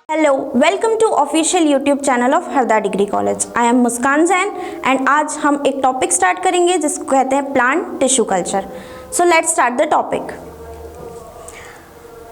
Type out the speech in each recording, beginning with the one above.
Hello, welcome to official YouTube channel of Harda degree college. I am Muskan Jain and आज हम एक topic start करेंगे जिसको कहते हैं plant tissue culture. So let's start the topic.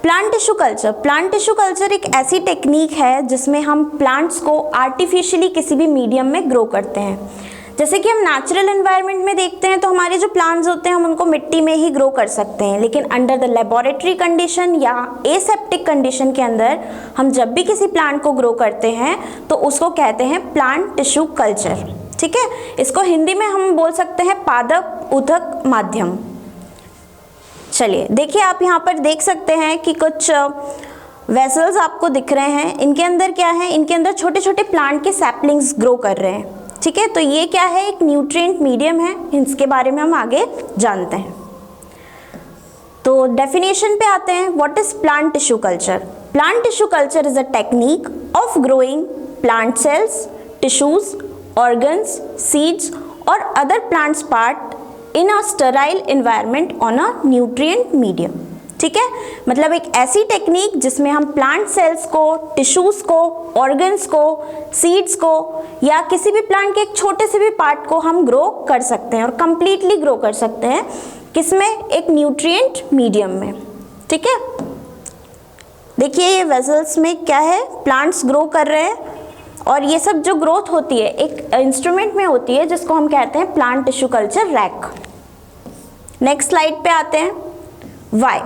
Plant tissue culture. Plant tissue culture एक ऐसी technique है जिसमें हम प्लांट्स को आर्टिफिशियली किसी भी मीडियम में ग्रो करते हैं। जैसे कि हम नेचुरल एनवायरनमेंट में देखते हैं तो हमारे जो प्लांट्स होते हैं हम उनको मिट्टी में ही ग्रो कर सकते हैं, लेकिन अंडर द लेबोरेटरी कंडीशन या एसेप्टिक कंडीशन के अंदर हम जब भी किसी प्लांट को ग्रो करते हैं तो उसको कहते हैं प्लांट टिश्यू कल्चर। ठीक है, इसको हिंदी में हम बोल सकते हैं पादप उदक माध्यम। चलिए देखिए, आप यहाँ पर देख सकते हैं कि कुछ वेसल्स आपको दिख रहे हैं। इनके अंदर क्या है, इनके अंदर छोटे छोटे प्लांट के सैपलिंग्स ग्रो कर रहे हैं। ठीक है, तो ये क्या है, एक न्यूट्रिएंट मीडियम है। इसके बारे में हम आगे जानते हैं। तो डेफिनेशन पे आते हैं। What is plant tissue culture? Plant tissue culture is a technique of growing plant cells, tissues, organs, seeds और other plants part in a sterile environment on a nutrient medium. ठीक है, मतलब एक ऐसी टेक्निक जिसमें हम प्लांट सेल्स को, tissues को, ऑर्गन्स को, सीड्स को या किसी भी प्लांट के एक छोटे से भी पार्ट को हम ग्रो कर सकते हैं और कंप्लीटली ग्रो कर सकते हैं। किसमें? एक न्यूट्रिएंट मीडियम में। ठीक है, देखिए ये वेसल्स में क्या है, प्लांट्स ग्रो कर रहे हैं और ये सब जो ग्रोथ होती है एक इंस्ट्रूमेंट में होती है जिसको हम कहते हैं plant tissue culture rack. Next slide पे आते हैं। वाई,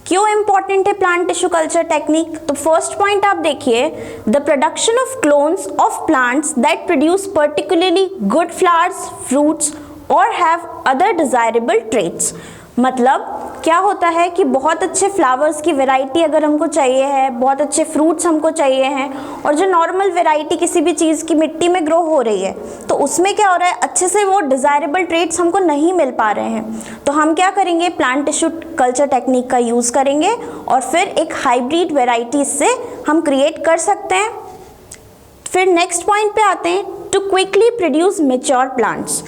क्यों इंपॉर्टेंट है प्लांट टिश्यू कल्चर टेक्निक? तो फर्स्ट पॉइंट आप देखिए, the production of clones of plants that produce particularly good flowers, fruits और हैव अदर डिजायरेबल ट्रेट्स। मतलब क्या होता है कि बहुत अच्छे फ्लावर्स की वैरायटी अगर हमको चाहिए है, बहुत अच्छे फ्रूट्स हमको चाहिए हैं और जो नॉर्मल वैरायटी किसी भी चीज़ की मिट्टी में ग्रो हो रही है तो उसमें क्या हो रहा है, अच्छे से वो डिज़ायरेबल ट्रेट्स हमको नहीं मिल पा रहे हैं। तो हम क्या करेंगे, प्लांट टिश्यू कल्चर टेक्निक का यूज़ करेंगे और फिर एक हाइब्रिड वैरायटी से हम क्रिएट कर सकते हैं। फिर नेक्स्ट पॉइंट पे आते हैं, to quickly produce mature plants.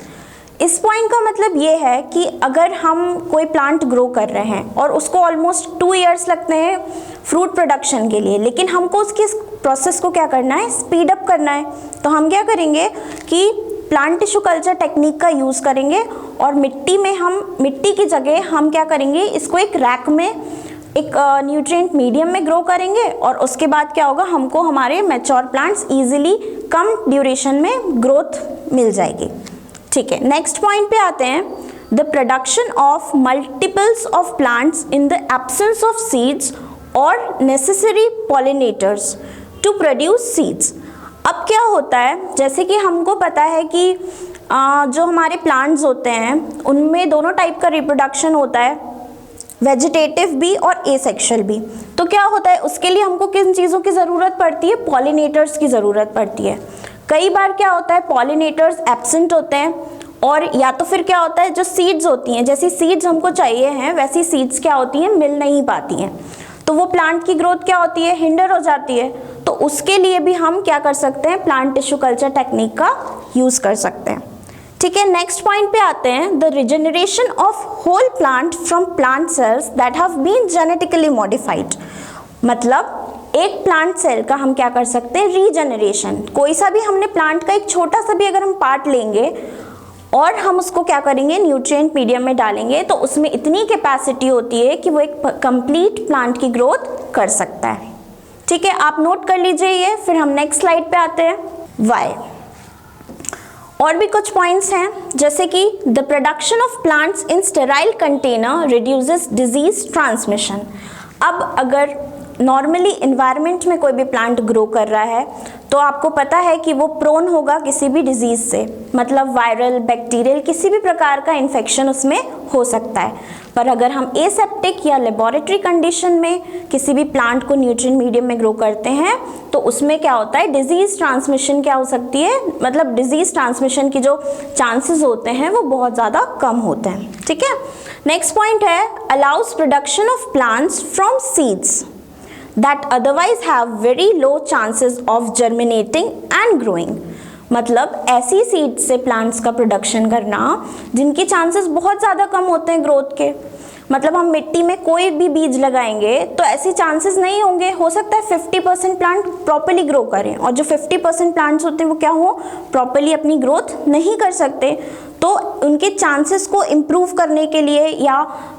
इस पॉइंट का मतलब ये है कि अगर हम कोई प्लांट ग्रो कर रहे हैं और उसको ऑलमोस्ट 2 इयर्स लगते हैं फ्रूट प्रोडक्शन के लिए, लेकिन हमको उसकी प्रोसेस को क्या करना है, स्पीड अप करना है। तो हम क्या करेंगे कि प्लांट टिश्यू कल्चर टेक्निक का यूज़ करेंगे और मिट्टी की जगह हम क्या करेंगे, इसको एक रैक में एक न्यूट्रिएंट मीडियम में ग्रो करेंगे और उसके बाद क्या होगा, हमको हमारे मैच्योर प्लांट्स ईजिली कम ड्यूरेशन में ग्रोथ मिल जाएगी। ठीक है, नेक्स्ट पॉइंट पे आते हैं। The production of multiples of plants in the absence of seeds और necessary pollinators to produce seeds. अब क्या होता है, जैसे कि हमको पता है कि जो हमारे प्लांट्स होते हैं उनमें दोनों टाइप का रिप्रोडक्शन होता है, वेजिटेटिव भी और एसेक्सुअल भी। तो क्या होता है, उसके लिए हमको किन चीज़ों की ज़रूरत पड़ती है, पॉलिनेटर्स की ज़रूरत पड़ती है। कई बार क्या होता है, पॉलिनेटर्स एब्सेंट होते हैं और या तो फिर क्या होता है, जो सीड्स होती हैं, जैसी सीड्स हमको चाहिए हैं वैसी सीड्स क्या होती हैं, मिल नहीं पाती हैं। तो वो प्लांट की ग्रोथ क्या होती है, हिंडर हो जाती है। तो उसके लिए भी हम क्या कर सकते हैं, प्लांट टिश्यू कल्चर टेक्निक का यूज़ कर सकते हैं। ठीक है, नेक्स्ट पॉइंट पे आते हैं। The regeneration of whole plant from plant cells that have been genetically modified. मतलब एक प्लांट सेल का हम क्या कर सकते हैं, रीजनरेशन। कोई सा भी हमने प्लांट का एक छोटा सा भी अगर हम पार्ट लेंगे और हम उसको क्या करेंगे, न्यूट्रिएंट मीडियम में डालेंगे तो उसमें इतनी कैपेसिटी होती है कि वो एक कंप्लीट प्लांट की ग्रोथ कर सकता है। ठीक है, आप नोट कर लीजिए ये। फिर हम नेक्स्ट स्लाइड पे आते हैं। वाई, और भी कुछ पॉइंट्स हैं, जैसे कि the production of plants in sterile container reduces disease transmission. अब अगर नॉर्मली इन्वायरमेंट में कोई भी प्लांट ग्रो कर रहा है तो आपको पता है कि वो प्रोन होगा किसी भी डिजीज़ से, मतलब वायरल, बैक्टीरियल, किसी भी प्रकार का इन्फेक्शन उसमें हो सकता है। पर अगर हम एसेप्टिक या लेबोरेटरी कंडीशन में किसी भी प्लांट को न्यूट्रिएंट मीडियम में ग्रो करते हैं तो उसमें क्या होता है, डिजीज़ ट्रांसमिशन क्या हो सकती है, मतलब डिजीज़ ट्रांसमिशन की जो चांसेस होते हैं वो बहुत ज़्यादा कम होते हैं। ठीक है, नेक्स्ट पॉइंट है, allows production of plants from seeds that otherwise have very low chances of germinating and growing। मतलब ऐसी सीड से प्लांट्स का प्रोडक्शन करना जिनकी चांसेस बहुत ज़्यादा कम होते हैं ग्रोथ के। मतलब हम मिट्टी में कोई भी बीज लगाएंगे तो ऐसे चांसेस नहीं होंगे, हो सकता है 50% प्लांट प्रॉपर्ली ग्रो करें और जो 50% प्लांट्स होते हैं वो क्या हो, प्रॉपर्ली अपनी ग्रोथ नहीं कर सकते। तो उनके चांसेस को इम्प्रूव करने के लिए या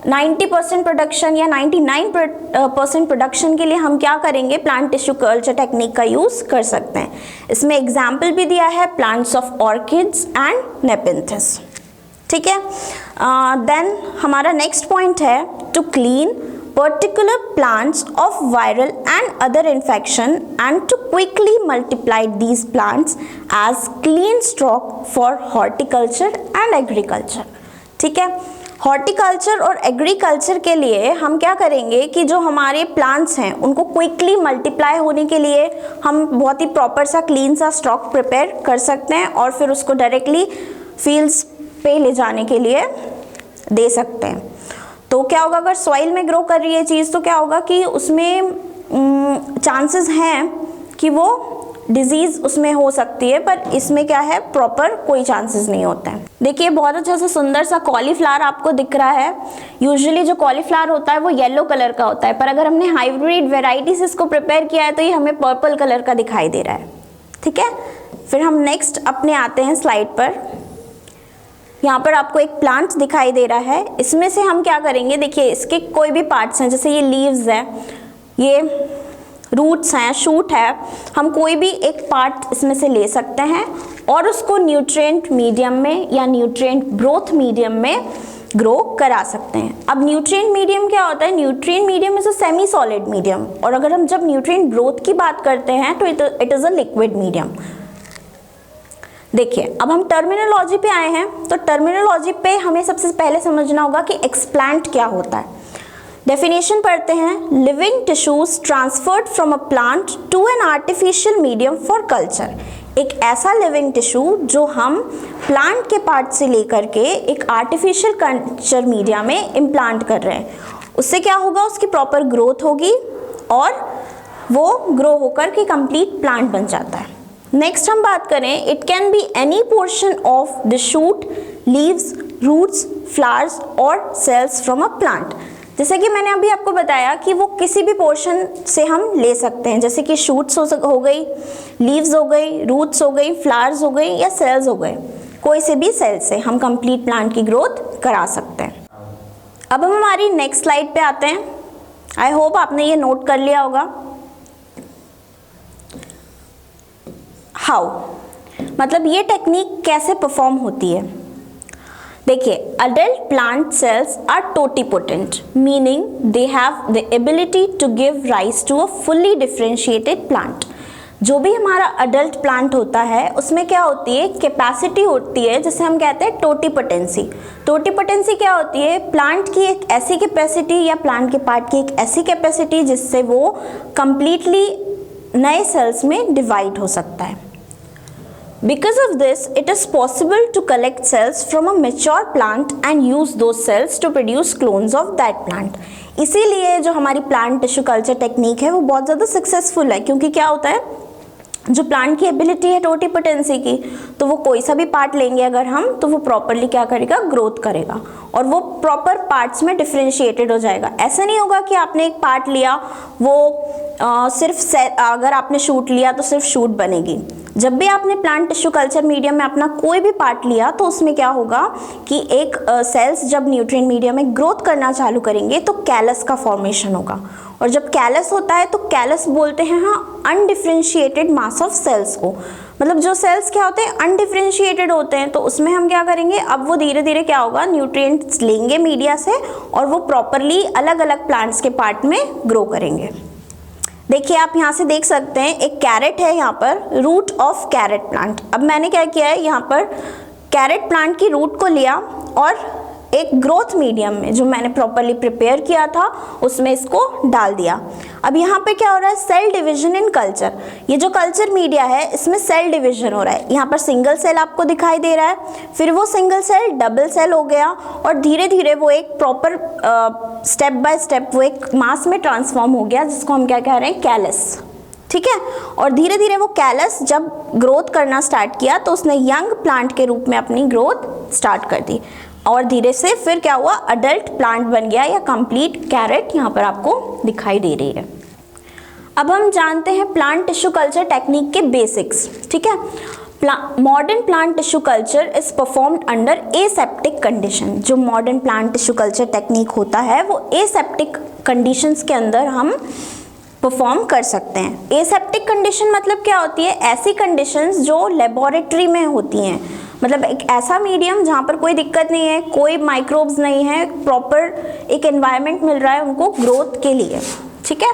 90% प्रोडक्शन या 99% प्रोडक्शन के लिए हम क्या करेंगे, प्लांट टिश्यू कल्चर टेक्निक का यूज़ कर सकते हैं। इसमें एग्जाम्पल भी दिया है plants of orchids and nepenthes. ठीक है, देन हमारा नेक्स्ट पॉइंट है to clean particular plants of viral and other infection and to quickly multiply these plants as clean stock for horticulture and agriculture। ठीक है, horticulture और agriculture के लिए हम क्या करेंगे कि जो हमारे प्लांट्स हैं उनको क्विकली मल्टीप्लाई होने के लिए हम बहुत ही प्रॉपर सा क्लीन सा स्टॉक प्रिपेयर कर सकते हैं और फिर उसको डायरेक्टली फील्ड्स पे ले जाने के लिए दे सकते हैं। तो क्या होगा, अगर सॉइल में ग्रो कर रही है चीज़ तो क्या होगा कि उसमें चांसेस हैं कि वो डिजीज़ उसमें हो सकती है, पर इसमें क्या है, प्रॉपर कोई चांसेस नहीं होते हैं। देखिए बहुत अच्छा सा सुंदर सा कॉलीफ्लावर आपको दिख रहा है। यूजुअली जो कॉलीफ्लावर होता है वो येलो कलर का होता है, पर अगर हमने हाइब्रिड वेराइटी से इसको प्रिपेयर किया है तो ये हमें पर्पल कलर का दिखाई दे रहा है। ठीक है, फिर हम नेक्स्ट अपने आते हैं स्लाइड पर। यहाँ पर आपको एक प्लांट दिखाई दे रहा है, इसमें से हम क्या करेंगे, देखिए इसके कोई भी पार्ट्स हैं, जैसे ये लीव्स है, ये रूट्स हैं, शूट है, हम कोई भी एक पार्ट इसमें से ले सकते हैं और उसको न्यूट्रिएंट मीडियम में या न्यूट्रिएंट ग्रोथ मीडियम में ग्रो करा सकते हैं। अब न्यूट्रिएंट मीडियम क्या होता है, nutrient medium is a semi solid medium, और अगर हम जब न्यूट्रिएंट ग्रोथ की बात करते हैं तो it is a liquid medium. देखिए अब हम टर्मिनोलॉजी पे आए हैं, तो टर्मिनोलॉजी पे हमें सबसे पहले समझना होगा कि एक्सप्लांट क्या होता है। डेफिनेशन पढ़ते हैं, living tissues transferred from a plant to an artificial medium for culture. एक ऐसा लिविंग टिश्यू जो हम प्लांट के पार्ट से लेकर के एक आर्टिफिशियल कल्चर मीडिया में इम्प्लांट कर रहे हैं। उससे क्या होगा, उसकी प्रॉपर ग्रोथ होगी और वो ग्रो होकर के कंप्लीट प्लांट बन जाता है। नेक्स्ट हम बात करें, it can be any portion of the shoot, leaves, roots, flowers और सेल्स फ्रॉम अ प्लांट। जैसे कि मैंने अभी आपको बताया कि वो किसी भी पोर्शन से हम ले सकते हैं, जैसे कि शूट्स हो गई, लीव्स हो गई, रूट्स हो गई, फ्लावर्स हो गई या सेल्स हो गए, कोई से भी सेल से हम कंप्लीट प्लांट की ग्रोथ करा सकते हैं। अब हम हमारी नेक्स्ट स्लाइड पे आते हैं। आई होप आपने ये नोट कर लिया होगा। हाउ, मतलब ये टेक्निक कैसे परफॉर्म होती है। देखिए, adult plant cells are totipotent, meaning they have the ability to give rise to a fully differentiated plant. जो भी हमारा अडल्ट प्लांट होता है उसमें क्या होती है, कैपेसिटी होती है, जिसे हम कहते हैं टोटिपोटेंसी। टोटिपोटेंसी क्या होती है, प्लांट की एक ऐसी कैपेसिटी या प्लांट के पार्ट की एक ऐसी कैपेसिटी जिससे वो कंप्लीटली नए सेल्स में डिवाइड हो सकता है। Because of this, it is possible to collect cells from a mature plant and use those cells to produce clones of that plant. इसीलिए जो हमारी प्लांट टिश्यू कल्चर टेक्निक है वो बहुत ज़्यादा सक्सेसफुल है, क्योंकि क्या होता है, जो प्लांट की एबिलिटी है टोटिपोटेंसी की, तो वो कोई सा भी पार्ट लेंगे अगर हम, तो वो प्रॉपरली क्या करेगा, ग्रोथ करेगा और वो प्रॉपर पार्ट्स में डिफरेंशिएटेड हो जाएगा। ऐसा नहीं होगा कि आपने एक पार्ट लिया, वो अगर आपने शूट लिया तो सिर्फ शूट बनेगी। जब भी आपने प्लांट टिश्यू कल्चर मीडियम में अपना कोई भी पार्ट लिया तो उसमें क्या होगा कि एक सेल्स जब न्यूट्रिएंट मीडियम में ग्रोथ करना चालू करेंगे तो कैलस का फॉर्मेशन होगा, और जब कैलस होता है तो कैलस बोलते हैं हाँ अनडिफरेंशिएटेड मास ऑफ सेल्स को। मतलब जो सेल्स क्या होते हैं, अनडिफरेंशिएटेड होते हैं, तो उसमें हम क्या करेंगे, अब वो धीरे धीरे क्या होगा, न्यूट्रिएंट्स लेंगे मीडिया से और वो प्रॉपरली अलग अलग प्लांट्स के पार्ट में ग्रो करेंगे। देखिए आप यहाँ से देख सकते हैं, एक कैरेट है यहाँ पर, रूट ऑफ कैरेट प्लांट। अब मैंने क्या किया है, यहाँ पर कैरेट प्लांट की रूट को लिया और एक ग्रोथ मीडियम में जो मैंने प्रॉपरली प्रिपेयर किया था उसमें इसको डाल दिया। अब यहाँ पे क्या हो रहा है, सेल डिवीजन इन कल्चर। ये जो कल्चर मीडिया है इसमें सेल डिवीजन हो रहा है। यहाँ पर सिंगल सेल आपको दिखाई दे रहा है, फिर वो सिंगल सेल डबल सेल हो गया और धीरे धीरे वो एक प्रॉपर स्टेप बाय स्टेप वो एक मास में ट्रांसफॉर्म हो गया, जिसको हम क्या कह रहे हैं, कैलस। ठीक है, और धीरे धीरे वो कैलस जब ग्रोथ करना स्टार्ट किया तो उसने यंग प्लांट के रूप में अपनी ग्रोथ स्टार्ट कर दी। और धीरे से फिर क्या हुआ, अडल्ट प्लांट बन गया या कंप्लीट कैरेट यहाँ पर आपको दिखाई दे रही है। अब हम जानते हैं प्लांट टिश्यू कल्चर टेक्निक के बेसिक्स, ठीक है। Modern plant tissue culture is performed under aseptic condition. जो modern plant tissue culture technique होता है वो एसेप्टिक कंडीशंस के अंदर हम परफॉर्म कर सकते हैं। एसेप्टिक कंडीशन मतलब क्या होती है, ऐसी कंडीशंस जो लेबोरेटरी में होती हैं, मतलब एक ऐसा मीडियम जहाँ पर कोई दिक्कत नहीं है, कोई माइक्रोब्स नहीं है, प्रॉपर एक एनवायरनमेंट मिल रहा है उनको ग्रोथ के लिए, ठीक है।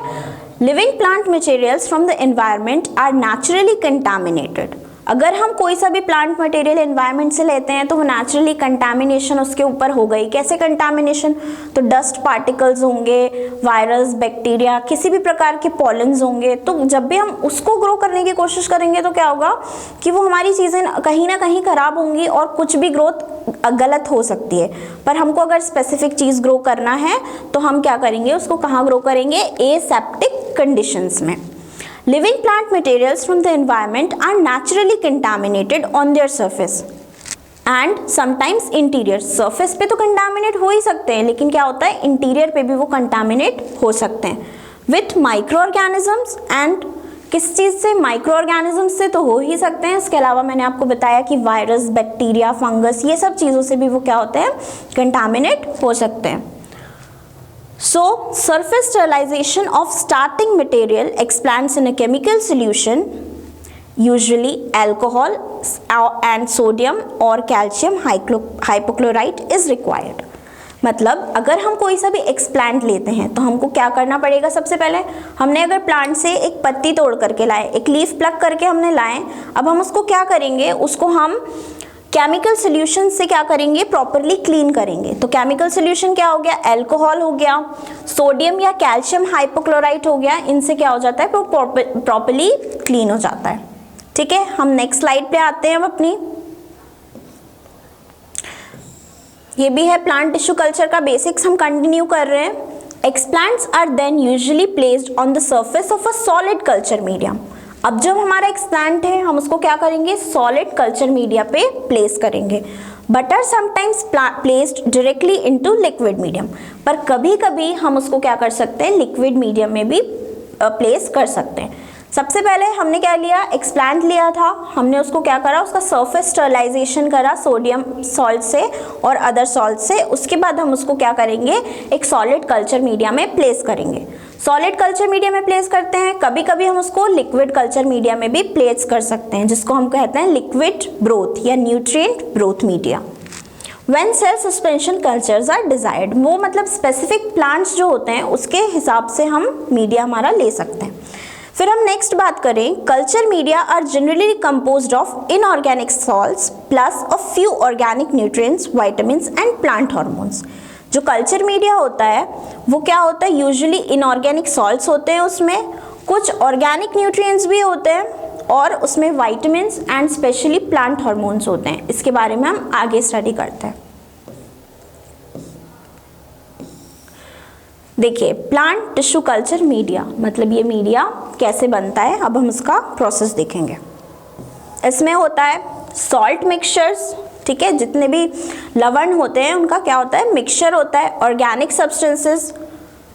Living plant materials from the environment are naturally contaminated. अगर हम कोई सा भी प्लांट मटेरियल एनवायरनमेंट से लेते हैं तो वो नेचुरली कंटामिनेशन उसके ऊपर हो गई। कैसे कंटामिनेशन, तो डस्ट पार्टिकल्स होंगे, वायरस, बैक्टीरिया, किसी भी प्रकार के पॉलन्स होंगे। तो जब भी हम उसको ग्रो करने की कोशिश करेंगे तो क्या होगा कि वो हमारी चीज़ें कहीं ना कहीं खराब होंगी और कुछ भी ग्रोथ गलत हो सकती है। पर हमको अगर स्पेसिफिक चीज़ ग्रो करना है तो हम क्या करेंगे, उसको कहाँ ग्रो करेंगे, एसेप्टिक कंडीशंस में। Living plant materials from the environment are naturally contaminated on their surface and sometimes interior। surface पे तो contaminate हो ही सकते हैं, लेकिन क्या होता है interior पे भी वो contaminate हो सकते हैं with microorganisms and किस चीज़ से, microorganisms से तो हो ही सकते हैं। इसके अलावा मैंने आपको बताया कि वायरस, बैक्टीरिया, फंगस, ये सब चीज़ों से भी वो क्या होते हैं, contaminate हो सकते हैं। So, surface sterilization of starting material expands in a chemical solution, usually alcohol and sodium or calcium hypochlorite is required। मतलब अगर हम कोई सा भी एक्सप्लांट लेते हैं तो हमको क्या करना पड़ेगा, सबसे पहले हमने अगर प्लांट से एक पत्ती तोड़ करके लाए, एक लीफ प्लग करके हमने लाए, अब हम उसको क्या करेंगे, उसको हम केमिकल सोल्यूशन से क्या करेंगे, प्रॉपरली क्लीन करेंगे। तो केमिकल सोल्यूशन क्या हो गया, अल्कोहल हो गया, सोडियम या कैल्शियम हाइपोक्लोराइट हो गया, इनसे क्या हो जाता है, प्रॉपरली क्लीन हो जाता है, ठीक है। हम नेक्स्ट स्लाइड पे आते हैं अब अपनी। ये भी है प्लांट टिश्यू कल्चर का बेसिक्स, हम कंटिन्यू कर रहे हैं। Explants are then usually placed on the surface of a solid culture medium. अब जब हमारा एक्सप्लांट है हम उसको क्या करेंगे, सॉलिड कल्चर मीडिया पे प्लेस करेंगे। But are sometimes placed directly into liquid medium. पर कभी कभी हम उसको क्या कर सकते हैं, लिक्विड मीडियम में भी प्लेस कर सकते हैं। सबसे पहले हमने क्या लिया, एक्सप्लांट लिया था, हमने उसको क्या करा, उसका सरफेस स्टरलाइजेशन करा सोडियम सॉल्ट से और अदर सॉल्ट से। उसके बाद हम उसको क्या करेंगे, एक सॉलिड कल्चर मीडिया में प्लेस करेंगे। सॉलिड कल्चर मीडिया में प्लेस करते हैं, कभी कभी हम उसको लिक्विड कल्चर मीडिया में भी प्लेस कर सकते हैं, जिसको हम कहते हैं लिक्विड ब्रोथ या nutrient broth media. When cell suspension cultures are desired, वो मतलब स्पेसिफिक प्लांट्स जो होते हैं उसके हिसाब से हम मीडिया हमारा ले सकते हैं। फिर हम नेक्स्ट बात करें, culture media are generally composed of inorganic salts plus a few organic nutrients, vitamins and plant hormones. जो कल्चर मीडिया होता है वो क्या होता है, यूजुअली इनऑर्गेनिक सॉल्ट्स होते हैं, उसमें कुछ ऑर्गेनिक न्यूट्रिएंट्स भी होते हैं और उसमें vitamins and specially plant hormones होते हैं। इसके बारे में हम आगे स्टडी करते हैं। देखिए, प्लांट टिश्यू कल्चर मीडिया मतलब ये मीडिया कैसे बनता है, अब हम उसका प्रोसेस देखेंगे। इसमें होता है सॉल्ट मिक्सचर्स, ठीक है, जितने भी लवण होते हैं उनका क्या होता है, मिक्सचर होता है, ऑर्गेनिक सब्सटेंसेस,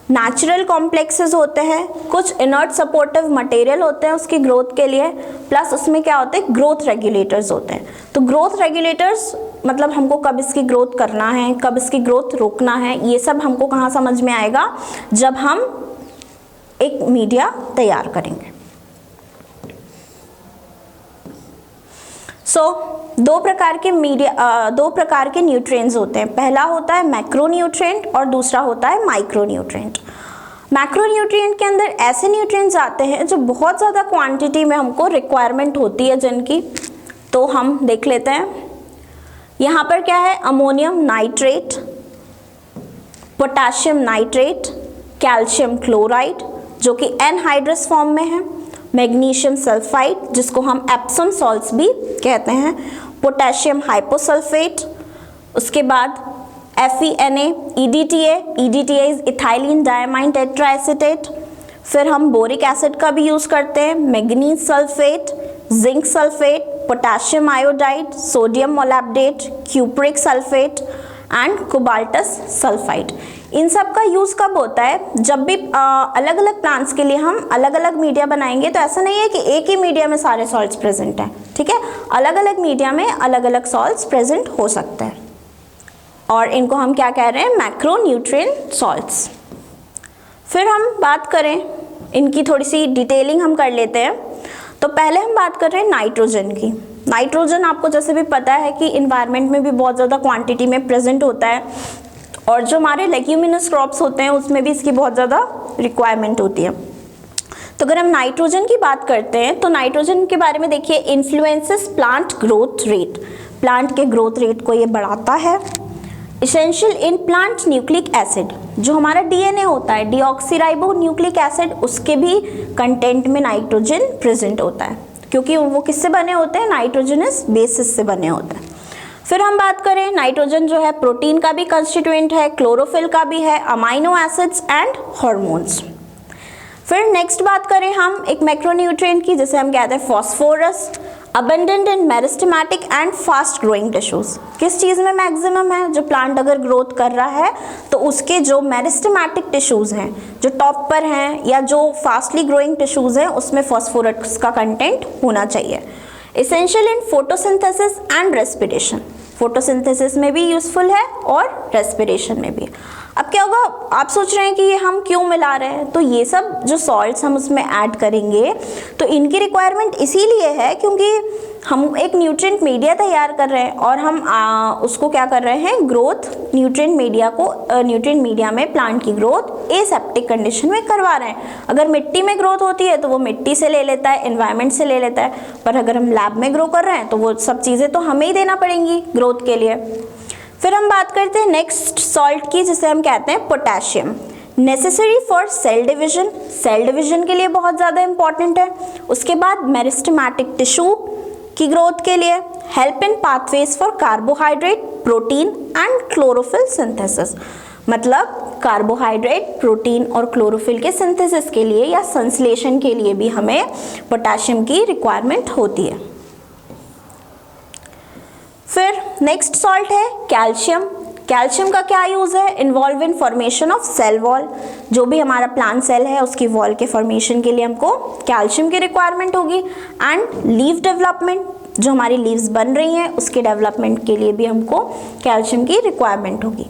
नेचुरल कॉम्प्लेक्सेस होते हैं, कुछ इनर्ट सपोर्टिव मटेरियल होते हैं उसकी ग्रोथ के लिए, प्लस उसमें क्या होते हैं, ग्रोथ रेगुलेटर्स होते हैं। तो ग्रोथ रेगुलेटर्स मतलब हमको कब इसकी ग्रोथ करना है, कब इसकी ग्रोथ रोकना है, ये सब हमको कहाँ समझ में आएगा, जब हम एक मीडिया तैयार करेंगे। दो प्रकार के न्यूट्रिएंट्स होते हैं। पहला होता है मैक्रो न्यूट्रिएंट और दूसरा होता है माइक्रो न्यूट्रिएंट। मैक्रो न्यूट्रिएंट के अंदर ऐसे न्यूट्रिएंट्स आते हैं जो बहुत ज़्यादा क्वांटिटी में हमको रिक्वायरमेंट होती है जिनकी, तो हम देख लेते हैं। यहाँ पर क्या है, ammonium nitrate, potassium nitrate, calcium chloride जो कि एनहाइड्रस फॉर्म में है, मैग्नीशियम सल्फाइड जिसको हम एप्सम सॉल्ट्स भी कहते हैं, पोटेशियम हाइपोसल्फेट, उसके बाद FeNa, EDTA is ethylene diamine tetraacetate. फिर हम बोरिक एसिड का भी यूज़ करते हैं, manganese sulphate, zinc sulphate, potassium iodide, sodium molybdate, cupric sulphate and cobaltous sulphide. इन सब का यूज़ कब होता है? जब भी अलग अलग प्लांट्स के लिए हम अलग अलग मीडिया बनाएंगे, तो ऐसा नहीं है कि एक ही मीडिया में सारे सॉल्ट्स प्रेजेंट हैं, ठीक है, अलग अलग मीडिया में अलग अलग सॉल्ट्स प्रेजेंट हो सकते हैं, और इनको हम क्या कह रहे हैं? Macronutrient salts. फिर हम बात करें, इनकी थोड़ी सी डिटेलिंग हम कर लेते हैं। तो पहले हम बात कर रहे हैं नाइट्रोजन की। नाइट्रोजन आपको जैसे भी पता है कि इन्वायरमेंट में भी बहुत ज़्यादा क्वांटिटी में प्रेजेंट होता है, और जो हमारे लेग्यूमिनस क्रॉप्स होते हैं उसमें भी इसकी बहुत ज़्यादा रिक्वायरमेंट होती है। तो अगर हम नाइट्रोजन की बात करते हैं तो नाइट्रोजन के बारे में देखिए, influences plant growth rate, plant के ग्रोथ रेट को ये बढ़ाता है। Essential in plant nucleic acid, जो हमारा डीएनए होता है डीऑक्सीराइबो न्यूक्लिक एसिड, उसके भी कंटेंट में नाइट्रोजन प्रेजेंट होता है, क्योंकि वो किससे बने होते हैं? नाइट्रोजनस बेसिस से बने होते हैं। फिर हम बात करें, नाइट्रोजन जो है प्रोटीन का भी कंस्टिट्यूएंट है, क्लोरोफिल का भी है, अमाइनो एसिड्स एंड हार्मोन्स। फिर नेक्स्ट बात करें हम एक मैक्रोन्यूट्रिएंट की, जिसे हम कहते हैं phosphorus, abundant in meristematic and fast growing tissues. किस चीज़ में मैक्सिमम है? जो प्लांट अगर ग्रोथ कर रहा है तो उसके जो मेरिस्टेमेटिक टिश्यूज हैं, जो टॉप पर हैं, या जो फास्टली ग्रोइंग टिश्यूज हैं, उसमें फॉस्फोरस का कंटेंट होना चाहिए। Essential in photosynthesis and respiration, photosynthesis में भी यूजफुल है और रेस्पिरेशन में भी। अब क्या होगा, आप सोच रहे हैं कि ये हम क्यों मिला रहे हैं? तो ये सब जो सॉल्ट्स हम उसमें ऐड करेंगे तो इनकी रिक्वायरमेंट इसीलिए है क्योंकि हम एक न्यूट्रिएंट मीडिया तैयार कर रहे हैं, और हम उसको क्या कर रहे हैं? ग्रोथ न्यूट्रिएंट मीडिया को न्यूट्रिएंट मीडिया में प्लांट की ग्रोथ एसेप्टिक कंडीशन में करवा रहे हैं। अगर मिट्टी में ग्रोथ होती है तो वो मिट्टी से ले लेता है, एनवायरनमेंट से ले लेता है, पर अगर हम लैब में ग्रो कर रहे हैं तो वो सब चीज़ें तो हमें ही देना पड़ेंगी ग्रोथ के लिए। फिर हम बात करते हैं नेक्स्ट सॉल्ट की, जिसे हम कहते हैं potassium. Necessary for cell division, cell division के लिए बहुत ज़्यादा इंपॉर्टेंट है। उसके बाद मेरिस्टेमेटिक टिश्यू की ग्रोथ के लिए, help in pathways for carbohydrate, protein and chlorophyll synthesis, मतलब कार्बोहाइड्रेट, प्रोटीन और क्लोरोफिल के सिंथेसिस के लिए या संश्लेषण के लिए भी हमें पोटेशियम की रिक्वायरमेंट होती है। फिर नेक्स्ट सॉल्ट है कैल्शियम। कैल्शियम का क्या यूज़ है? Involve in formation of cell wall, जो भी हमारा प्लांट सेल है उसकी वॉल के फॉर्मेशन के लिए हमको कैल्शियम की रिक्वायरमेंट होगी। एंड लीफ डेवलपमेंट, जो हमारी लीव्स बन रही हैं उसके डेवलपमेंट के लिए भी हमको कैल्शियम की रिक्वायरमेंट होगी।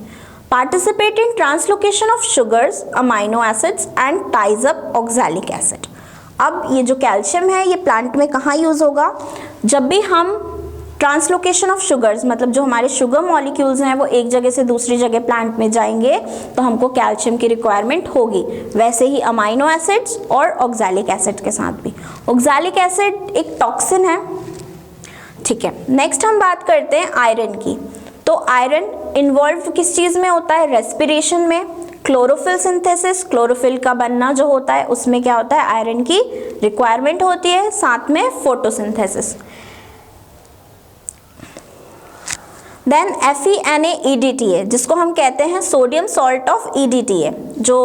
Participate in translocation of sugars, amino acids and ties up oxalic acid. अब ये जो कैल्शियम है ये प्लांट में कहाँ यूज़ होगा? जब भी हम ट्रांसलोकेशन ऑफ शुगर्स, मतलब जो हमारे शुगर मॉलिक्यूल्स हैं वो एक जगह से दूसरी जगह प्लांट में जाएंगे तो हमको कैल्शियम की रिक्वायरमेंट होगी। वैसे ही अमाइनो एसिड्स और ऑक्सैलिक एसिड के साथ भी। ऑक्सैलिक एसिड एक टॉक्सिन है, ठीक है। नेक्स्ट हम बात करते हैं आयरन की। तो आयरन इन्वॉल्व किस चीज़ में होता है? रेस्पिरेशन में। क्लोरोफिल सिंथेसिस, क्लोरोफिल का बनना जो होता है उसमें क्या होता है? आयरन की रिक्वायरमेंट होती है। साथ में फोटोसिंथेसिस। देन FeNaEDTA, जिसको हम कहते हैं सोडियम सॉल्ट ऑफ EDTA, जो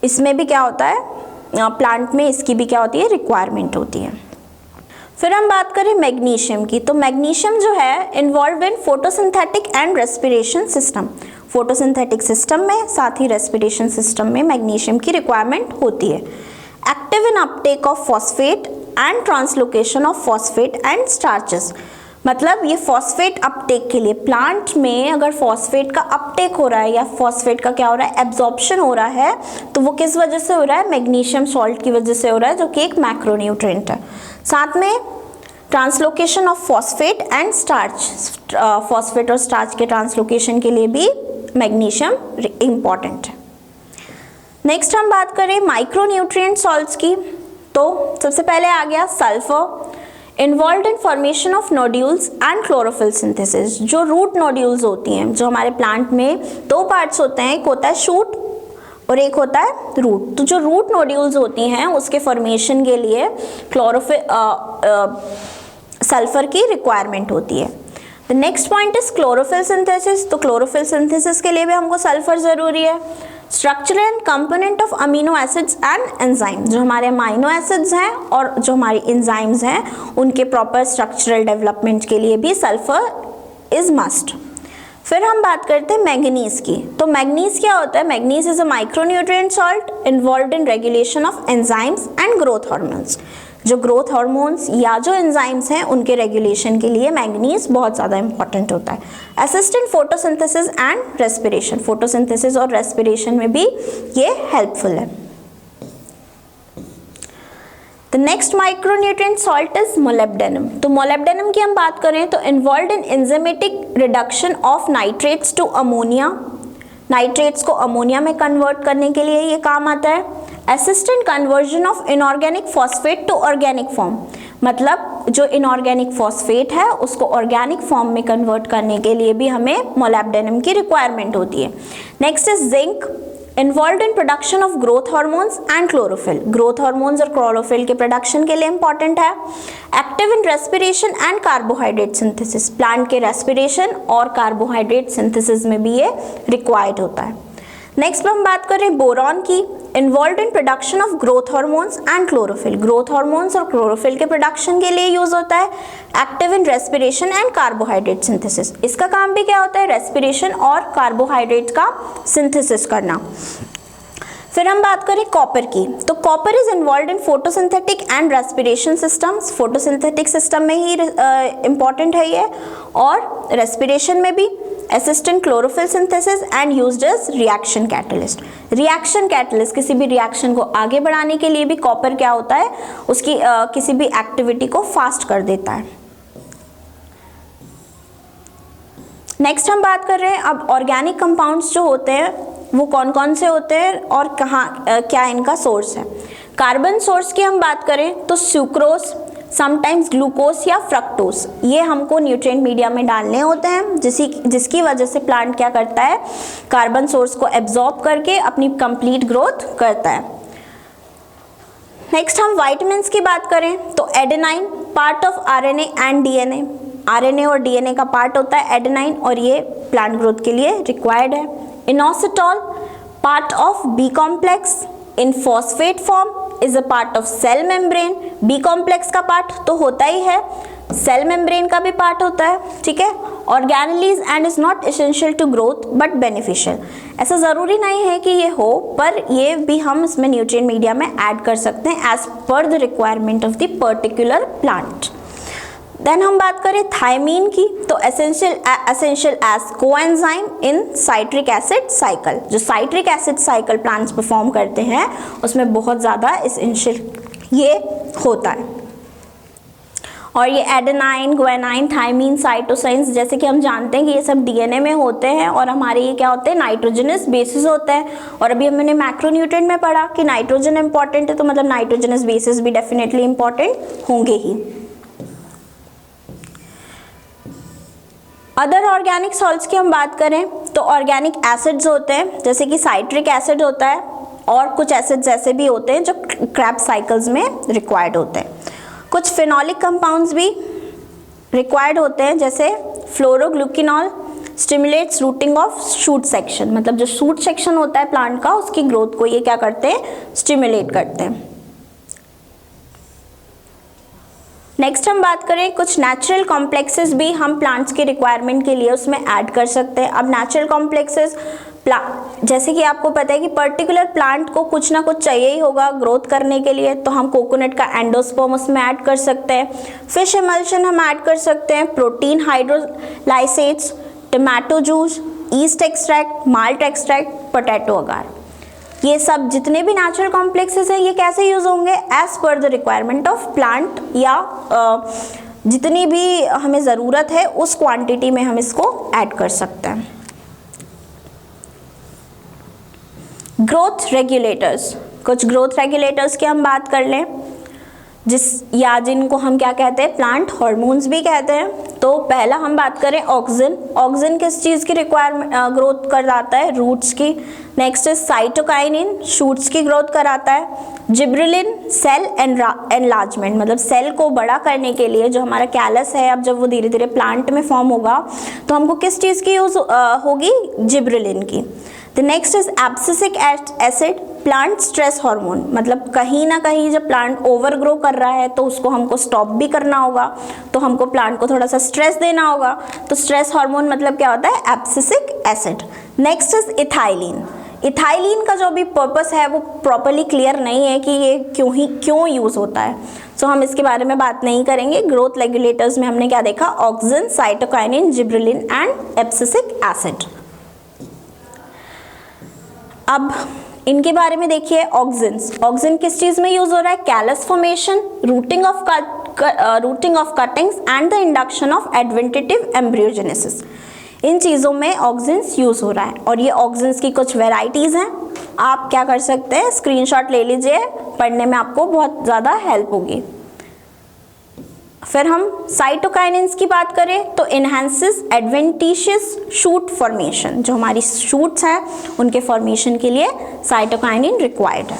इसमें भी क्या होता है? प्लांट में इसकी भी क्या होती है? रिक्वायरमेंट होती है। फिर हम बात करें मैग्नीशियम की। तो मैग्नीशियम जो है involve in photosynthetic and respiration system, photosynthetic system में साथ ही रेस्पिरेशन सिस्टम में मैग्नीशियम की रिक्वायरमेंट होती है। Active in Uptake of phosphate and translocation of phosphate and starches, मतलब ये फॉस्फेट अपटेक के लिए, प्लांट में अगर फॉस्फेट का अपटेक हो रहा है या फॉस्फेट का क्या हो रहा है? एब्जॉर्प्शन हो रहा है, तो वो किस वजह से हो रहा है? मैग्नीशियम सॉल्ट की वजह से हो रहा है, जो कि एक मैक्रोन्यूट्रिएंट है। साथ में translocation of phosphate and starch, phosphate और स्टार्च के ट्रांसलोकेशन के लिए भी मैग्नीशियम इम्पॉर्टेंट है। नेक्स्ट हम बात करें माइक्रोन्यूट्रिएंट सॉल्ट्स की। तो सबसे पहले आ गया sulphur, involve in formation of nodules and chlorophyll synthesis. जो रूट नोड्यूल्स होती हैं, जो हमारे प्लांट में दो पार्ट्स होते हैं, एक होता है शूट और एक होता है रूट। तो जो रूट नोड्यूल्स होती हैं उसके फॉर्मेशन के लिए क्लोरोफिल सल्फर की रिक्वायरमेंट होती है। The next point is chlorophyll synthesis. तो क्लोरोफिल सिंथेसिस के लिए भी हमको सल्फर ज़रूरी है। Structure and component of amino acids and enzyme, जो हमारे अमीनो एसिड्स हैं और जो हमारी एंजाइम्स हैं उनके प्रॉपर स्ट्रक्चरल डेवलपमेंट के लिए भी सल्फर इज मस्ट। फिर हम बात करते हैं मैंगनीज की। तो मैंगनीज क्या होता है? Manganese is a micronutrient salt involved in regulation of enzymes and growth hormones. जो ग्रोथ हार्मोन्स या जो एंजाइम्स हैं उनके रेगुलेशन के लिए मैंगनीज बहुत ज़्यादा इंपॉर्टेंट होता है। Assistant photosynthesis and respiration, photosynthesis और रेस्पिरेशन में भी ये हेल्पफुल है। The next micronutrient salt is molybdenum. तो मोलिब्डेनम की हम बात करें तो involved in enzymatic reduction of nitrates to ammonia, nitrates को अमोनिया में कन्वर्ट करने के लिए ये काम आता है। Assistant conversion of inorganic phosphate to organic form, मतलब जो इनऑर्गेनिक फॉस्फेट है उसको ऑर्गेनिक फॉर्म में कन्वर्ट करने के लिए भी हमें मोलिब्डेनम की रिक्वायरमेंट होती है। Next is zinc, involved in production of growth hormones and chlorophyll, growth hormones और क्लोरोफिल के प्रोडक्शन के लिए इंपॉर्टेंट है। Active in respiration and carbohydrate synthesis, plant के रेस्पिरेशन और कार्बोहाइड्रेट सिंथेसिस में भी ये रिक्वायर्ड होता है। नेक्स्ट हम बात करें बोरॉन की, involved in production of growth hormones and chlorophyll, growth hormones और क्लोरोफिल के प्रोडक्शन के लिए यूज होता है। Active in respiration and carbohydrate synthesis, इसका काम भी क्या होता है? रेस्पिरेशन और कार्बोहाइड्रेट का सिंथेसिस करना। फिर हम बात करें कॉपर की, तो copper is involved in photosynthetic and respiration systems, photosynthetic system में ही इंपॉर्टेंट है ये, और रेस्पिरेशन में भी। Assistant chlorophyll synthesis and used as reaction catalyst, reaction catalyst किसी भी रिएक्शन को आगे बढ़ाने के लिए भी कॉपर क्या होता है? उसकी किसी भी एक्टिविटी को फास्ट कर देता है। नेक्स्ट हम बात कर रहे हैं अब ऑर्गेनिक कंपाउंड्स जो होते हैं वो कौन कौन से होते हैं और कहाँ क्या इनका सोर्स है। कार्बन सोर्स की हम बात करें तो सुक्रोज, समटाइम्स ग्लूकोज या फ्रक्टोज, ये हमको न्यूट्रिएंट मीडिया में डालने होते हैं जिसकी वजह से प्लांट क्या करता है? कार्बन सोर्स को एब्जॉर्ब करके अपनी कंप्लीट ग्रोथ करता है। नेक्स्ट हम विटामिन्स की बात करें तो adenine, part of RNA and DNA, RNA और डीएनए का पार्ट होता है एडेनाइन और ये प्लांट ग्रोथ के लिए रिक्वायर्ड है। Inositol, part of B complex in phosphate form, is a part of cell membrane. B complex का पार्ट तो होता ही है, सेल मेम्ब्रेन का भी पार्ट होता है, ठीक है। Organelles and is not essential to growth but beneficial, ऐसा ज़रूरी नहीं है कि ये हो, पर ये भी हम इसमें न्यूट्रिएंट मीडिया में ऐड कर सकते हैं as per the requirement of the particular plant. Then हम बात करें थायमीन की तो essential as coenzyme in citric acid cycle, जो citric acid cycle plants perform करते हैं उसमें बहुत ज़्यादा एसेंशियल ये होता है। और ये एडेनाइन, ग्वानिन, थायमीन, साइटोसाइंस जैसे कि हम जानते हैं कि ये सब डीएनए में होते हैं और हमारे ये क्या होते हैं? नाइट्रोजनस बेसिस होता है। और अभी हमने मैक्रोन्यूट्रिएंट में पढ़ा कि नाइट्रोजन इंपॉर्टेंट है तो मतलब नाइट्रोजनस बेसिस भी डेफिनेटली इंपॉर्टेंट होंगे ही। अदर ऑर्गेनिक सॉल्ट्स की हम बात करें तो ऑर्गेनिक एसिड्स होते हैं जैसे कि साइट्रिक एसिड होता है और कुछ एसिड्स ऐसे भी होते हैं जो क्रेब्स साइकिल्स में रिक्वायर्ड होते हैं। कुछ फिनोलिक कंपाउंड्स भी रिक्वायर्ड होते हैं जैसे phloroglucinol stimulates rooting of shoot section, मतलब जो शूट सेक्शन होता है प्लांट का उसकी ग्रोथ को ये क्या करते हैं? स्टिमुलेट करते हैं। नेक्स्ट हम बात करें कुछ नेचुरल कॉम्प्लेक्सेस भी हम प्लांट्स के रिक्वायरमेंट के लिए उसमें ऐड कर सकते हैं। अब नेचुरल कॉम्प्लेक्सेस जैसे कि आपको पता है कि पर्टिकुलर प्लांट को कुछ ना कुछ चाहिए ही होगा ग्रोथ करने के लिए, तो हम कोकोनट का एंडोस्पर्म उसमें ऐड कर सकते हैं, फिश इमल्शन हम ऐड कर सकते हैं, protein hydrolysates, tomato juice, yeast extract, malt extract, potato agar, ये सब जितने भी नेचुरल कॉम्प्लेक्सेस हैं ये कैसे यूज होंगे? As per the requirement of plant, या जितनी भी हमें ज़रूरत है उस क्वांटिटी में हम इसको ऐड कर सकते हैं। ग्रोथ रेगुलेटर्स, कुछ ग्रोथ रेगुलेटर्स की हम बात कर लें जिनको हम क्या कहते हैं? प्लांट हार्मोन्स भी कहते हैं। तो पहला हम बात करें ऑक्सिन, ऑक्सिन किस चीज़ की रिक्वायरमेंट ग्रोथ कराता है? रूट्स की। नेक्स्ट है साइटोकाइनिन, शूट्स की ग्रोथ कराता है। जिब्रेलिन सेल एनलार्जमेंट, मतलब सेल को बड़ा करने के लिए, जो हमारा कैलस है अब जब वो धीरे धीरे प्लांट में फॉर्म होगा तो हमको किस चीज़ की यूज होगी? जिब्रेलिन की। The next is abscisic acid, plant stress hormone, मतलब कहीं ना कहीं जब प्लांट ओवर ग्रो कर रहा है तो उसको हमको स्टॉप भी करना होगा, तो हमको प्लांट को थोड़ा सा स्ट्रेस देना होगा। तो स्ट्रेस हार्मोन मतलब क्या होता है? Abscisic acid. Next is ethylene. Ethylene का जो भी पर्पस है वो प्रॉपरली क्लियर नहीं है कि ये क्यों यूज होता है, सो हम इसके बारे में बात नहीं करेंगे। ग्रोथ रेगुलेटर्स में हमने क्या देखा? Auxin, cytokinin, gibberellin and abscisic acid. अब इनके बारे में देखिए। ऑक्सिन किस चीज में यूज हो रहा है? Callus formation, rooting of cuttings and the induction of adventitious embryogenesis. इन चीज़ों में ऑक्सिन्स यूज़ हो रहा है और ये ऑक्सिन्स की कुछ वेराइटीज़ हैं। आप क्या कर सकते हैं? स्क्रीनशॉट ले लीजिए, पढ़ने में आपको बहुत ज़्यादा हेल्प होगी। फिर हम साइटोकाइनिन्स की बात करें तो इनहेंसेस एडवेंटिशियस शूट फॉर्मेशन। जो हमारी शूट्स हैं उनके फॉर्मेशन के लिए साइटोकाइनिन रिक्वायर्ड है।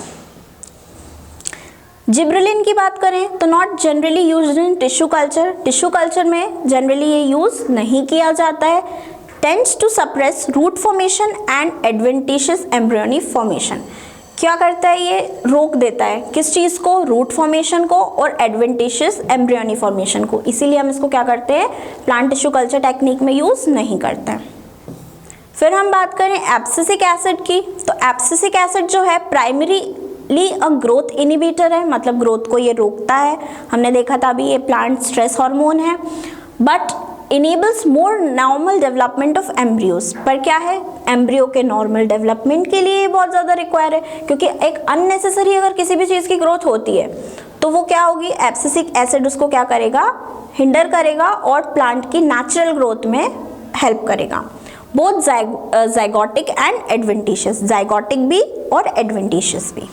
जिब्रेलिन की बात करें तो not generally used in tissue culture. Tissue culture में जनरली ये यूज़ नहीं किया जाता है। Tends to suppress root formation and adventitious embryony formation. क्या करता है? ये रोक देता है किस चीज़ को? रूट फॉर्मेशन को और एडवेंटिशियस एम्ब्रियोनी फॉर्मेशन को। इसीलिए हम इसको क्या करते हैं? प्लांट टिश्यू कल्चर टेक्निक में यूज़ नहीं करते हैं। फिर हम बात करें एब्सिसिक एसिड की, तो एब्सिसिक एसिड जो है प्राइमरी अ ग्रोथ इनिबिटर है, मतलब ग्रोथ को ये रोकता है। हमने देखा था अभी ये प्लांट स्ट्रेस हार्मोन है। But enables more normal development of embryos. पर क्या है? एम्ब्रियो के नॉर्मल डेवलपमेंट के लिए ये बहुत ज़्यादा रिक्वायर है, क्योंकि एक अननेसेसरी अगर किसी भी चीज़ की ग्रोथ होती है तो वो क्या होगी? एब्सिसिक एसिड उसको क्या करेगा? हिंडर करेगा और प्लांट की नेचुरल ग्रोथ में हेल्प करेगा। बोथ ज़ाइगोटिक एंड एडवेंटिशियस, ज़ाइगोटिक भी और एडवेंटिशियस भी।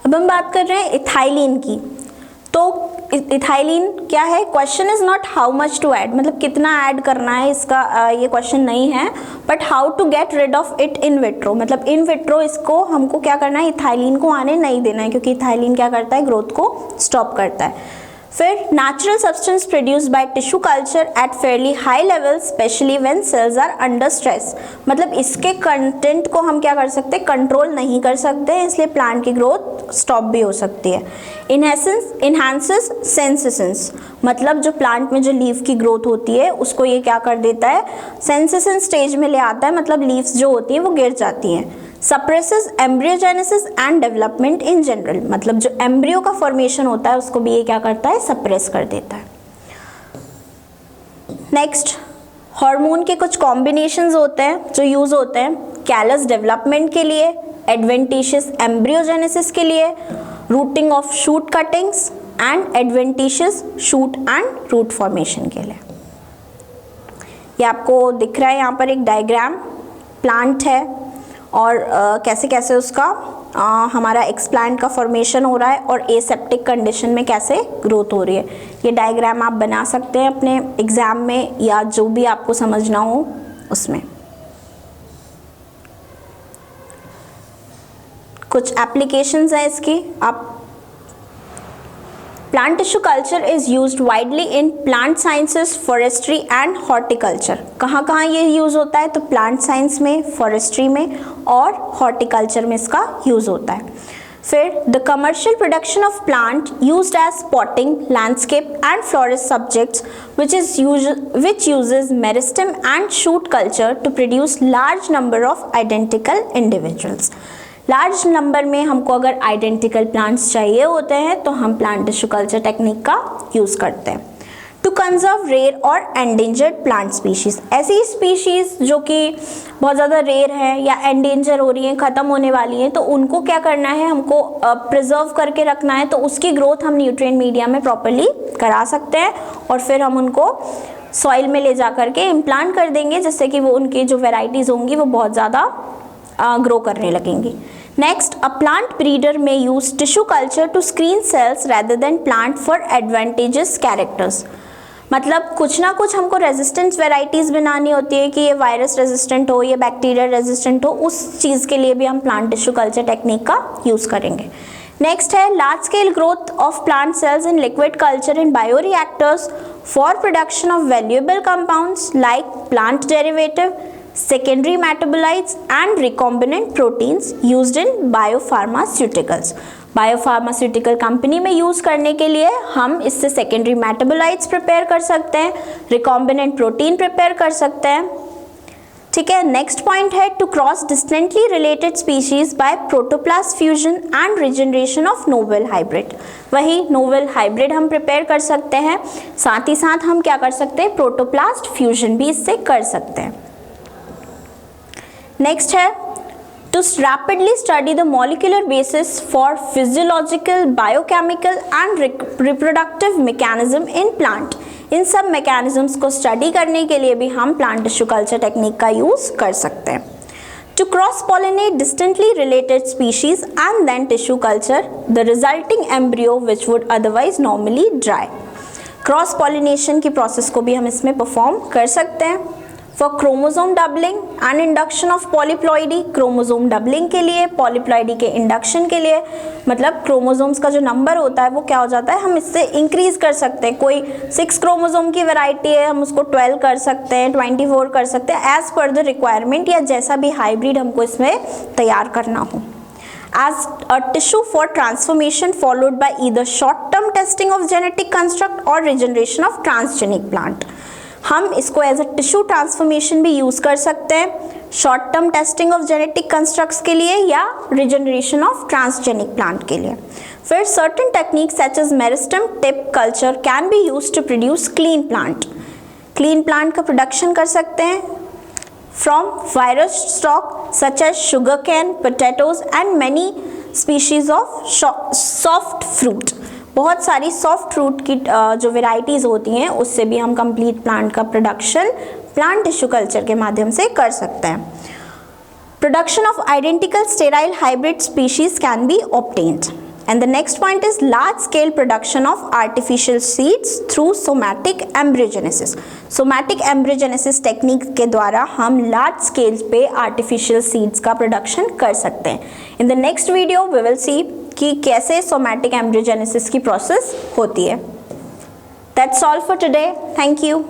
अब हम बात कर रहे हैं इथाइलिन की। तो इथाइलिन क्या है? Question is not how much to add, मतलब कितना ऐड करना है इसका ये क्वेश्चन नहीं है, but how to get rid of it in vitro, मतलब इन विट्रो इसको हमको क्या करना है? इथाइलिन को आने नहीं देना है, क्योंकि इथाइलिन क्या करता है? ग्रोथ को स्टॉप करता है। फिर natural substance produced by tissue culture at fairly high level specially when cells are under stress, मतलब इसके कंटेंट को हम क्या कर सकते हैं? कंट्रोल नहीं कर सकते, इसलिए प्लांट की ग्रोथ स्टॉप भी हो सकती है। इनहैंसेस सेंसेशंस, मतलब जो प्लांट में जो लीफ की ग्रोथ होती है उसको ये क्या कर देता है? सेंसेशन स्टेज में ले आता है, मतलब लीव्स जो होती हैं वो गिर जाती हैं। Suppresses embryogenesis and development in general, मतलब जो एम्ब्रियो का फॉर्मेशन होता है उसको भी ये क्या करता है? सप्रेस कर देता है। नेक्स्ट, हार्मोन के कुछ कॉम्बिनेशंस होते हैं जो यूज होते हैं कैलस डेवलपमेंट के लिए, एडवेंटिशियस एम्ब्रियोजेनेसिस के लिए, rooting of shoot cuttings and adventitious shoot and root formation के लिए। ये आपको दिख रहा है यहाँ पर एक डायग्राम, प्लांट है और कैसे कैसे उसका हमारा एक्सप्लांट का फॉर्मेशन हो रहा है और एसेप्टिक कंडीशन में कैसे ग्रोथ हो रही है। ये डायग्राम आप बना सकते हैं अपने एग्जाम में या जो भी आपको समझना हो उसमें। कुछ एप्लीकेशंस हैं इसकी। आप plant tissue culture is used widely in plant sciences, forestry and horticulture. कहाँ कहाँ ये यूज़ होता है? तो प्लांट साइंस में, फॉरेस्ट्री में और हॉर्टिकल्चर में इसका यूज़ होता है। फिर the commercial production of plant used as potting, landscape and florist subjects which uses meristem and shoot culture to produce large number of identical individuals. Large number में हमको अगर आइडेंटिकल प्लांट्स चाहिए होते हैं तो हम प्लांट टिश्यू कल्चर टेक्निक का use करते हैं। टू कंजर्व रेयर और एंडेंजर्ड प्लांट स्पीशीज़, ऐसी स्पीशीज़ जो कि बहुत ज़्यादा रेयर है या एंडेंजर हो रही हैं, ख़त्म होने वाली हैं, तो उनको क्या करना है? हमको प्रिजर्व करके रखना है। तो उसकी ग्रोथ हम न्यूट्रिएंट मीडिया में प्रॉपरली करा सकते हैं और फिर हम उनको सॉइल में ले जा करके इम्प्लांट कर देंगे, जिससे कि वो उनकी जो वेराइटीज़ होंगी वो बहुत ज़्यादा ग्रो करने लगेंगी। Next, a plant breeder may use tissue culture to screen cells rather than plant for advantages characters, मतलब कुछ ना कुछ हमको रेजिस्टेंस वेराइटीज़ बनानी होती है कि ये वायरस रेजिस्टेंट हो, ये बैक्टीरिया रेजिस्टेंट हो, उस चीज़ के लिए भी हम प्लांट टिश्यू कल्चर टेक्निक का यूज़ करेंगे। नेक्स्ट है large scale growth of plant cells in liquid culture in bioreactors for production of valuable compounds like plant derivative, secondary metabolites and recombinant proteins used in biopharmaceuticals. Biopharmaceutical company में use करने के लिए हम इससे secondary metabolites prepare कर सकते हैं, recombinant protein prepare कर सकते हैं। ठीक है, नेक्स्ट पॉइंट है to cross distantly related species by protoplast fusion and regeneration of novel hybrid. वही नोवेल हाइब्रिड हम प्रिपेयर कर सकते हैं, साथ ही साथ हम क्या कर सकते हैं, प्रोटोप्लास्ट फ्यूजन भी इससे कर सकते हैं। नेक्स्ट है to rapidly study the molecular basis for physiological, biochemical and reproductive mechanism in plant। इन सब mechanisms को study करने के लिए भी हम plant tissue culture technique का use कर सकते हैं। To cross pollinate distantly related species and then tissue culture the resulting embryo which would otherwise normally die। Cross pollination की प्रोसेस को भी हम इसमें परफॉर्म कर सकते हैं। For chromosome doubling and induction of polyploidy, chromosome doubling के लिए, पॉलीप्लॉइडी के इंडक्शन के लिए, मतलब क्रोमोसोम्स का जो नंबर होता है वो क्या हो जाता है, हम इससे इंक्रीज कर सकते हैं। कोई 6 क्रोमोसोम की वैरायटी है, हम उसको 12 कर सकते हैं, 24 कर सकते हैं, एज पर द रिक्वायरमेंट या जैसा भी हाइब्रिड हमको इसमें तैयार करना हो। As a tissue for transformation followed by either short-term testing of genetic construct or regeneration of transgenic plant। हम इसको एज अ टिश्यू ट्रांसफॉर्मेशन भी यूज़ कर सकते हैं, short term testing of genetic constructs के लिए या रिजनरेशन ऑफ ट्रांसजेनिक प्लांट के लिए। फिर certain techniques such as meristem tip culture can be use to produce clean plant. Clean plant का प्रोडक्शन कर सकते हैं from virus stock such as sugar cane, potatoes and many species of soft fruit. बहुत सारी soft fruit की जो varieties होती हैं उससे भी हम कंप्लीट प्लांट का प्रोडक्शन प्लांट टिश्यू कल्चर के माध्यम से कर सकते हैं। Production of identical sterile hybrid species can be obtained. And the next point is large scale production of artificial seeds through somatic embryogenesis. Somatic embryogenesis technique के द्वारा हम लार्ज स्केल पे आर्टिफिशियल सीड्स का प्रोडक्शन कर सकते हैं। In the next video we will see कि कैसे सोमैटिक एम्ब्रियोजेनेसिस की प्रोसेस होती है। That's all for today, thank you.